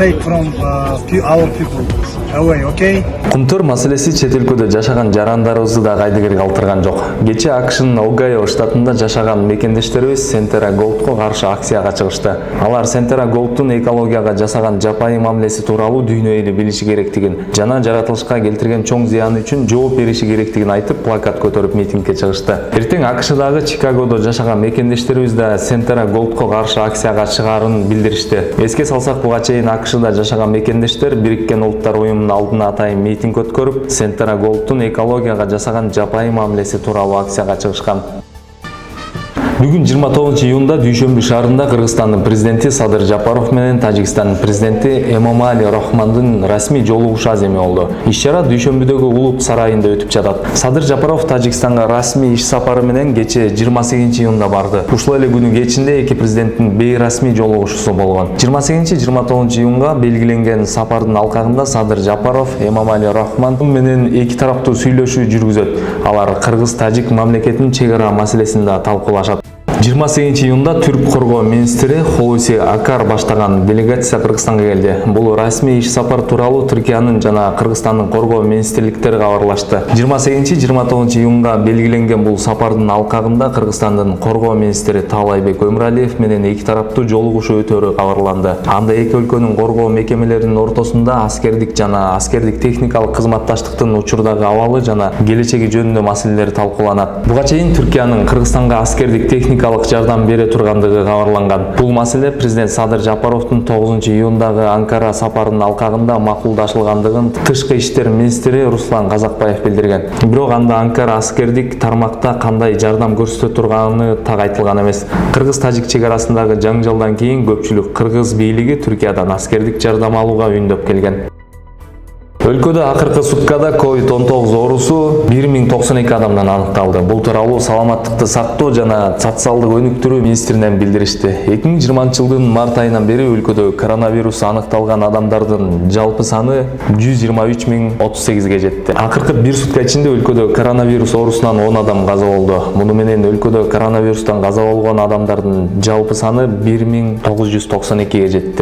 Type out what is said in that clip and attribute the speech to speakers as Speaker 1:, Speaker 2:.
Speaker 1: take from our people away, okay?
Speaker 2: Кумтөр маселеси чет өлкөдө жашаган жарандарыбызды да кайдыгер калтырган жок. Кечээ АКШнын Огайо штатында жашаган мекендештерибиз Centera Gold'го каршы акцияга чыгышты. Алар Centera Gold'ун экологияга жасаган жапайы мамилеси тууралуу дүйнө эли билиши керектигин жана жаратылышка келтирген чоң зыяны үчүн жооп бериши керектигин айтып, плакат көтөрүп митингге чыгышты. Эртең АКШдагы Чикагодо жашаган мекендештерибиз да Centera Gold'го каршы акцияга чыгаарын билдиришти. Эске салсак, буга чейин АКШда жашаган мекендештер Бириккен Улуттар уюмунун алдына атайын митинг өткөрүп, Centera Gold'ун экологияга жасаган жапайы мамилеси тууралуу акцияга чыгышкан. Бүгүн 29 июнда Дүйшөмбү шаарында Кыргызстандын президенти Садыр Жапаров менен Тажикстандын президенти Эмомали Рахмандын расмий жолугушу аземи болду. Иш-чара Дүйшөмбүдөгү Улут сарайында өтүп жатат. Садыр Жапаров Тажикстанга расмий иш сапары менен кечээ 28 июнда барды. Ушул эле күнү кечинде эки президенттин бейрасмий жолугушусу болгон. 28-29 июнга белгиленген сапардын алкагында Садыр Жапаров Эмомали Рахман менен эки тараптуу сүйлөшүү жүргүзөт. Алар Кыргыз-Тажик мамлекетинин чек ара маселесин да талкуулашат. 28 июнда Түрк коргоо министри Холуси Акар баштаган делегация Кыргызстанга келди. Бул расмий иш сапар тууралуу Түркиянын жана Кыргызстандын коргоо министрликтери кабарлашты. 28-29 июнга белгиленген бул сапардын алкагында Кыргызстандын коргоо министри Таалайбек Өмүралиев менен эки тараптуу жолугушуу өтөрү кабарланды. Анда эки өлкөнүн коргоо мекемелеринин ортосунда аскердик жана аскердик техникалык кызматташтыктын учурдагы абалы жана келечеги жөнүндө маселелер талкууланат. Буга чейин Түркиянын Кыргызстанга аскердик техникалык жардам бере тургандыгы кабарланган. Бул маселе президент Садыр Жапаровдун 9 июндагы Анкара сапарынын алкагында макулдашылгандыгын тышкы иштер министри Руслан Казакбаев билдирген. Бирок анда Анкара аскердик тармакта кандай жардам көрсөтө турганы так айтылган эмес. Кыргыз-Тажик чек арасындагы жаңжалдан кийин көпчүлүк кыргыз бийлиги Түркиядан аскердик жардам алууга үндөп келген. Өлкөдө акыркы суткада COVID-19 оорусу 1092 адамдан аныкталды. Бул тууралуу саламаттыкты сактоо жана социалдык өнүктүрүү министринен билдиришти. 2020 жылдын март айынан бери өлкөдө коронавирус аныкталган адамдардын жалпы саны 123.038ге жетти. Акыркы бир сутка ичинде өлкөдө коронавирус оорусунан 10 адам каза болду. Муну менен өлкөдө коронавирустан каза болгон адамдардын жалпы саны 1992ге жетти.